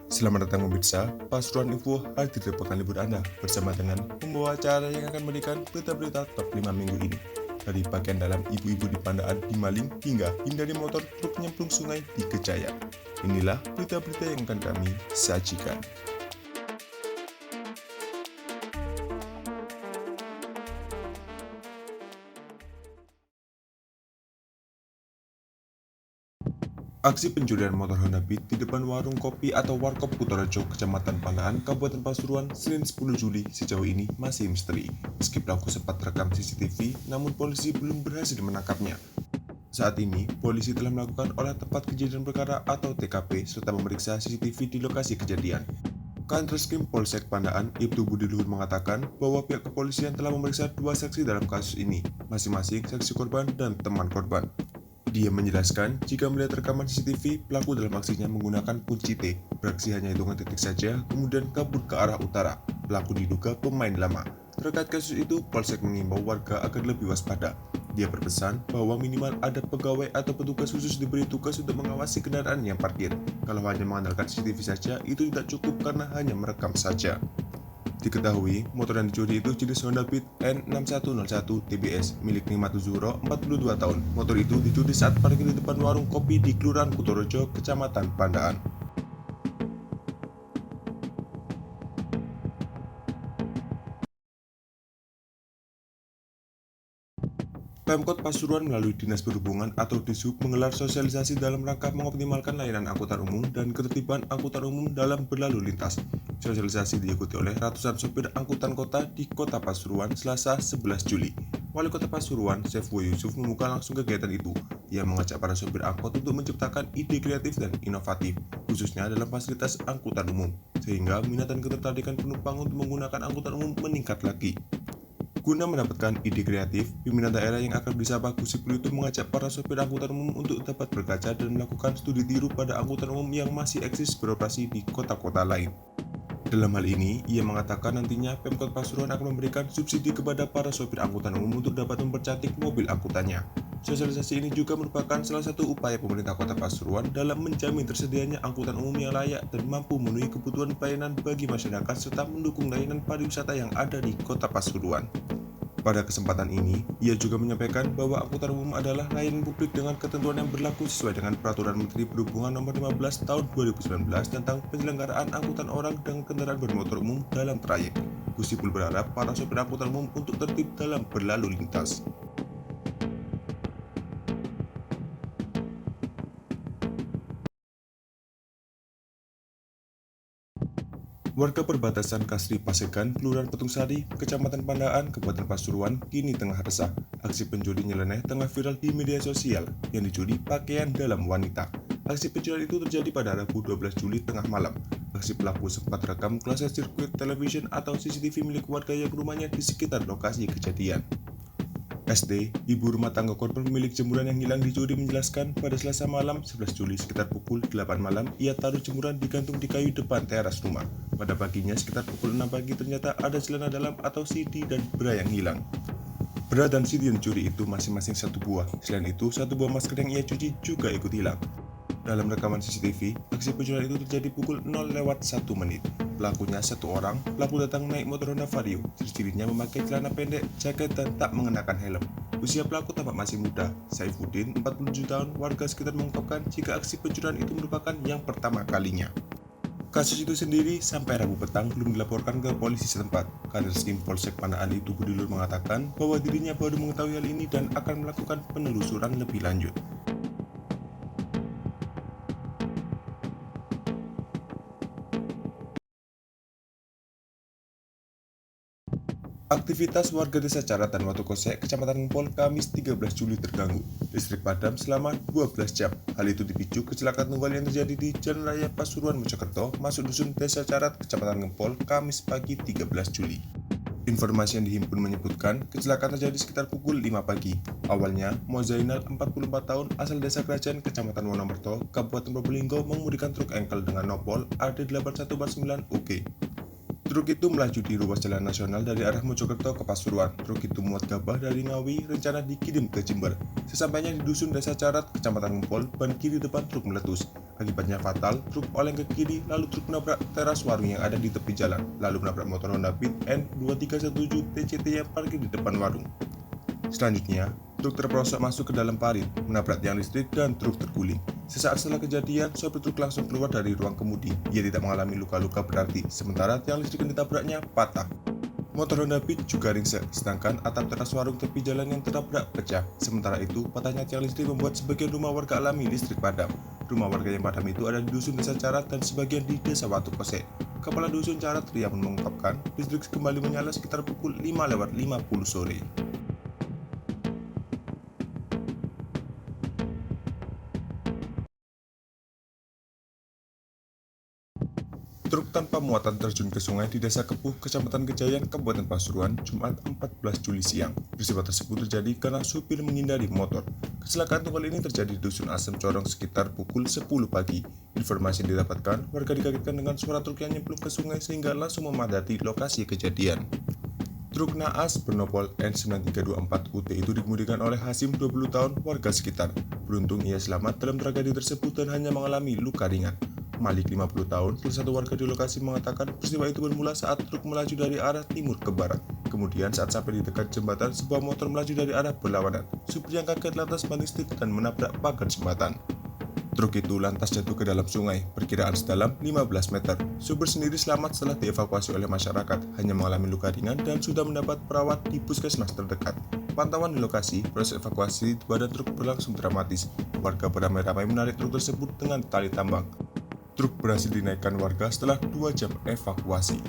Selamat datang pemirsa, Pasuruan Info hadir di pekan libur Anda bersama dengan pembawa acara yang akan memberikan berita-berita top 5 minggu ini. Dari pakaian dalam ibu-ibu di Pandaan di Maling hingga hindari motor truk nyemplung sungai di Kejaya. Inilah berita-berita yang akan kami sajikan. Aksi pencurian motor Honda Beat di depan warung kopi atau Warkop Kutorejo, Kecamatan Pandaan, Kabupaten Pasuruan, Senin 10 Juli sejauh ini masih misteri. Meski pelaku sempat terekam CCTV, namun polisi belum berhasil menangkapnya. Saat ini, polisi telah melakukan olah tempat kejadian perkara atau TKP serta memeriksa CCTV di lokasi kejadian. Kantreskrim Polsek Pandaan, Ibtu Budi Luhur mengatakan bahwa pihak kepolisian telah memeriksa dua saksi dalam kasus ini, masing-masing saksi korban dan teman korban. Dia menjelaskan, jika melihat rekaman CCTV, pelaku dalam aksinya menggunakan kunci T, beraksi hanya hitungan detik saja, kemudian kabur ke arah utara. Pelaku diduga pemain lama. Terkait kasus itu, Polsek mengimbau warga agar lebih waspada. Dia berpesan bahwa minimal ada pegawai atau petugas khusus diberi tugas untuk mengawasi kendaraan yang parkir. Kalau hanya mengandalkan CCTV saja, itu tidak cukup karena hanya merekam saja. Diketahui, motor yang dicuri itu jenis Honda Beat N6101 TBS milik Nikmatu Zuhro, 42 tahun. Motor itu dicuri saat parkir di depan warung kopi di Kelurahan Kutorejo, Kecamatan Pandaan. Pemkot Pasuruan melalui Dinas Perhubungan atau Dishub menggelar sosialisasi dalam rangka mengoptimalkan layanan angkutan umum dan ketertiban angkutan umum dalam berlalu lintas. Sosialisasi diikuti oleh ratusan sopir angkutan kota di Kota Pasuruan Selasa 11 Juli. Wali Kota Pasuruan, Saiful Yusuf membuka langsung kegiatan itu. Ia mengajak para sopir angkot untuk menciptakan ide kreatif dan inovatif, khususnya dalam fasilitas angkutan umum, sehingga minat dan ketertarikan penumpang untuk menggunakan angkutan umum meningkat lagi. Guna mendapatkan ide kreatif, pimpinan daerah yang akrab disapa Gusipul itu mengajak para sopir angkutan umum untuk dapat berkaca dan melakukan studi tiru pada angkutan umum yang masih eksis beroperasi di kota-kota lain. Dalam hal ini, ia mengatakan nantinya Pemkot Pasuruan akan memberikan subsidi kepada para sopir angkutan umum untuk dapat mempercantik mobil angkutannya. Sosialisasi ini juga merupakan salah satu upaya pemerintah Kota Pasuruan dalam menjamin tersedianya angkutan umum yang layak dan mampu memenuhi kebutuhan pelayanan bagi masyarakat serta mendukung layanan pariwisata yang ada di Kota Pasuruan. Pada kesempatan ini, ia juga menyampaikan bahwa angkutan umum adalah layanan publik dengan ketentuan yang berlaku sesuai dengan Peraturan Menteri Perhubungan Nomor 15 Tahun 2019 tentang penyelenggaraan angkutan orang dan kendaraan bermotor umum dalam trayek. Gusipul berharap para sopir angkutan umum untuk tertib dalam berlalu lintas. Warga perbatasan Kasri Pasegan, Kelurahan Petung-Sari, Kecamatan Pandaan, Kabupaten Pasuruan, kini tengah resah. Aksi pencuri nyeleneh tengah viral di media sosial yang dicuri pakaian dalam wanita. Aksi pencurian itu terjadi pada Rabu 12 Juli tengah malam. Aksi pelaku sempat rekam klase sirkuit television atau CCTV milik warga yang rumahnya di sekitar lokasi kejadian. SD, ibu rumah tangga korban pemilik jemuran yang hilang dicuri menjelaskan pada Selasa malam 11 Juli sekitar pukul 8 malam ia taruh jemuran digantung di kayu depan teras rumah. Pada paginya sekitar pukul 6 pagi ternyata ada celana dalam atau CD dan bra yang hilang. Bra dan CD yang dicuri itu masing-masing satu buah. Selain itu, satu buah masker yang ia cuci juga ikut hilang. Dalam rekaman CCTV, aksi pencurian itu terjadi pukul 0:01 menit. Pelakunya satu orang, pelaku datang naik motor Honda Vario. Ciri-cirinya memakai celana pendek, jaket, dan tak mengenakan helm. Usia pelaku tampak masih muda. Saifuddin, 47 tahun, warga sekitar mengungkapkan jika aksi pencurian itu merupakan yang pertama kalinya. Kasus itu sendiri sampai Rabu petang belum dilaporkan ke polisi setempat. Kantreskrim Polsek Pandaan itu Budi Luhur mengatakan bahwa dirinya baru mengetahui hal ini dan akan melakukan penelusuran lebih lanjut. Aktivitas warga desa Caratan Watokose, Kecamatan Ngempol, Kamis 13 Juli terganggu. Listrik padam selama 12 jam. Hal itu dipicu kecelakaan tunggal yang terjadi di Jalan Raya Pasuruan Mojokerto, masuk dusun Desa Carat, Kecamatan Ngempol, Kamis pagi 13 Juli. Informasi yang dihimpun menyebutkan kecelakaan terjadi sekitar pukul 5 pagi. Awalnya, Mozainal, 44 tahun, asal desa Kerajaan, Kecamatan Wonomerto, Kabupaten Probolinggo, mengemudikan truk engkel dengan nopol AD8149 UK. Truk itu melaju di ruas jalan nasional dari arah Mojokerto ke Pasuruan. Truk itu muat gabah dari Ngawi, rencana dikirim ke Jember. Sesampainya di dusun Desa Carat, Kecamatan Ngempol, ban kiri depan truk meletus. Akibatnya fatal, truk oleng ke kiri, lalu truk menabrak teras warung yang ada di tepi jalan, lalu menabrak motor Honda Beat N2317 TCT yang parkir di depan warung. Selanjutnya, truk terperosok masuk ke dalam parit, menabrak tiang listrik dan truk terguling. Sesaat setelah kejadian, sopir truk langsung keluar dari ruang kemudi. Ia tidak mengalami luka-luka berarti, sementara tiang listrik yang ditabraknya patah. Motor Honda Beat juga ringsek, sedangkan atap teras warung tepi jalan yang tertabrak pecah. Sementara itu, patahnya tiang listrik membuat sebagian rumah warga alami listrik padam. Rumah warga yang padam itu ada di dusun Desa Carat dan sebagian di Desa Watu Kose. Kepala dusun Carat Ria mengungkapkan, listrik kembali menyala sekitar pukul 5:50 sore. Truk tanpa muatan terjun ke sungai di Desa Kepuh, Kecamatan Kejayaan, Kabupaten Pasuruan, Jumat 14 Juli siang. Peristiwa tersebut terjadi karena supir menghindari motor. Kecelakaan tunggal ini terjadi di Dusun Asem Corong sekitar pukul 10 pagi. Informasi yang didapatkan, warga dikagetkan dengan suara truk yang nyemplung ke sungai sehingga langsung memadati lokasi kejadian. Truk naas bernopol N9324UT itu dikemudikan oleh Hasim 20 tahun warga sekitar. Beruntung ia selamat dalam tragedi tersebut dan hanya mengalami luka ringan. Malik 50 tahun, salah satu warga di lokasi mengatakan peristiwa itu bermula saat truk melaju dari arah timur ke barat. Kemudian saat sampai di dekat jembatan, sebuah motor melaju dari arah berlawanan. Supir yang kaget lantas banting setir dan menabrak pagar jembatan. Truk itu lantas jatuh ke dalam sungai, perkiraan sedalam 15 meter. Supir sendiri selamat setelah dievakuasi oleh masyarakat, hanya mengalami luka ringan dan sudah mendapat perawat di puskesmas terdekat. Pantauan di lokasi, proses evakuasi badan truk berlangsung dramatis. Warga beramai-ramai menarik truk tersebut dengan tali tambang. Truk berhasil dinaikkan warga setelah 2 jam evakuasi.